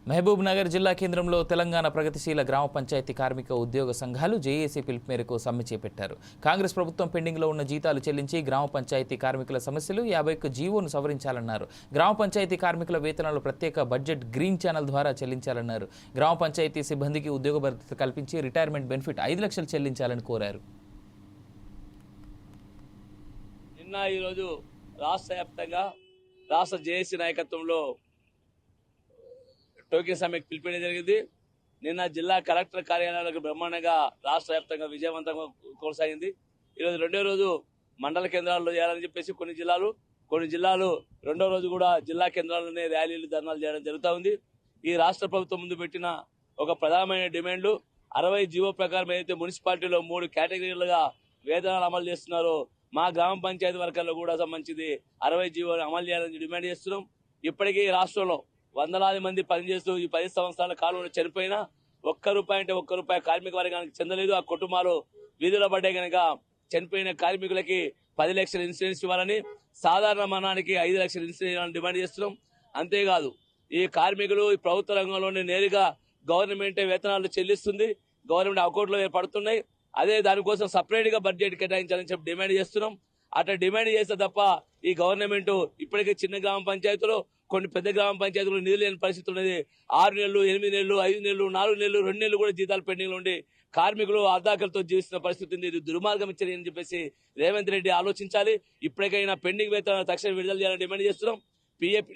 మహబూబ్ నగర్ జిల్లా కేంద్రంలో తెలంగాణ ప్రగతిశీల గ్రామ పంచాయతీ కార్మిక ఉద్యోగ సంఘాలు జేఏసీ పిలుపు మేరకు సమ్మె చేపట్టారు. కాంగ్రెస్ ప్రభుత్వం పెండింగ్లో ఉన్న జీతాలు చెల్లించి గ్రామ పంచాయతీ కార్మికుల సమస్యలు 51 జీవోను సవరించాలన్నారు. గ్రామ పంచాయతీ కార్మికుల వేతనాలు ప్రత్యేక బడ్జెట్ గ్రీన్ ఛానల్ ద్వారా చెల్లించాలన్నారు. గ్రామ పంచాయతీ సిబ్బందికి ఉద్యోగ భద్రత కల్పించి రిటైర్మెంట్ బెనిఫిట్ 5 లక్షలు చెల్లించాలని కోరారు. ఈరోజు రాష్ట్ర వ్యాప్తంగా రాష్ట్ర జేఏసీ నాయకత్వంలో టోకెన్ సమ్మెకు పిలిపించడం జరిగింది. నిన్న జిల్లా కలెక్టర్ కార్యాలయాలకు బ్రహ్మాండంగా రాష్ట్ర వ్యాప్తంగా విజయవంతంగా కొనసాగింది. ఈరోజు రెండో రోజు మండల కేంద్రాల్లో చేయాలని చెప్పేసి కొన్ని జిల్లాలు రెండో రోజు కూడా జిల్లా కేంద్రాల్లోనే ర్యాలీలు ధర్నాలు చేయడం జరుగుతూ ఉంది. ఈ రాష్ట్ర ప్రభుత్వం ముందు పెట్టిన ఒక ప్రధానమైన డిమాండ్లు 60 జీవో ప్రకారం ఏదైతే మున్సిపాలిటీలో 3 కేటగిరీలుగా వేతనాలు అమలు చేస్తున్నారో మా గ్రామ పంచాయతీ వర్గాల్లో కూడా సంబంధించింది 60 జీవోలు అమలు చేయాలని డిమాండ్ చేస్తున్నాం. ఇప్పటికీ రాష్ట్రంలో వందలాది మంది పనిచేస్తూ ఈ 10 సంవత్సరాల కాలంలో చనిపోయినా ఒక్క రూపాయి కార్మిక వర్గానికి చెందలేదు. ఆ కుటుంబాలు వీధిలో పడ్డే కనుక చనిపోయిన కార్మికులకి 10 లక్షల ఇన్సూరెన్స్ ఇవ్వాలని, సాధారణ మరణానికి 5 లక్షల ఇన్సూరెన్స్ ఇవ్వాలని డిమాండ్ చేస్తున్నాం. అంతేకాదు ఈ కార్మికులు ఈ ప్రభుత్వ రంగంలోనే నేరుగా గవర్నమెంటే వేతనాలు చెల్లిస్తుంది, గవర్నమెంట్ అకౌంట్లో పడుతున్నాయి. అదే దానికోసం సపరేట్ గా బడ్జెట్ కేటాయించాలని చెప్పి డిమాండ్ చేస్తున్నాం. అట్లా డిమాండ్ చేస్తే తప్ప ఈ గవర్నమెంట్ ఇప్పటికే చిన్న గ్రామ పంచాయతీలో కొన్ని పెద్ద గ్రామ పంచాయతీలు నిధులు లేని పరిస్థితి ఉన్నది. 6 నెలలు, 8 నెలలు, 5 నెలలు, 4 నెలలు, 2 నెలలు కూడా జీతాలు పెండింగ్ ఉండి కార్మికులు అర్ధాకలతో జీవిస్తున్న పరిస్థితి ఉంది. ఇది దుర్మార్గం ఇచ్చని అని చెప్పేసి రేవంత్ రెడ్డి ఆలోచించాలి. ఇప్పటికైనా పెండింగ్ వేతనాలు తక్షణం విడుదల చేయాలని డిమాండ్ చేస్తున్నాం.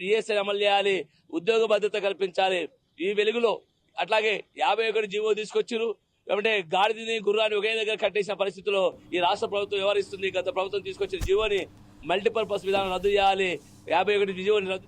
పిఎస్ఐ అమలు చేయాలి, ఉద్యోగ భద్రత కల్పించాలి. ఈ వెలుగులో అట్లాగే 51 జీవో తీసుకొచ్చారు. అంటే గాడిదని గుర్రాన్ని ఒకే దగ్గర కట్టేసిన పరిస్థితిలో ఈ రాష్ట్ర ప్రభుత్వం వ్యవహరిస్తుంది. గత ప్రభుత్వం తీసుకొచ్చిన జీవోని మల్టీపర్పస్ విధానం రద్దు చేయాలి. 51 జీవోని రద్దు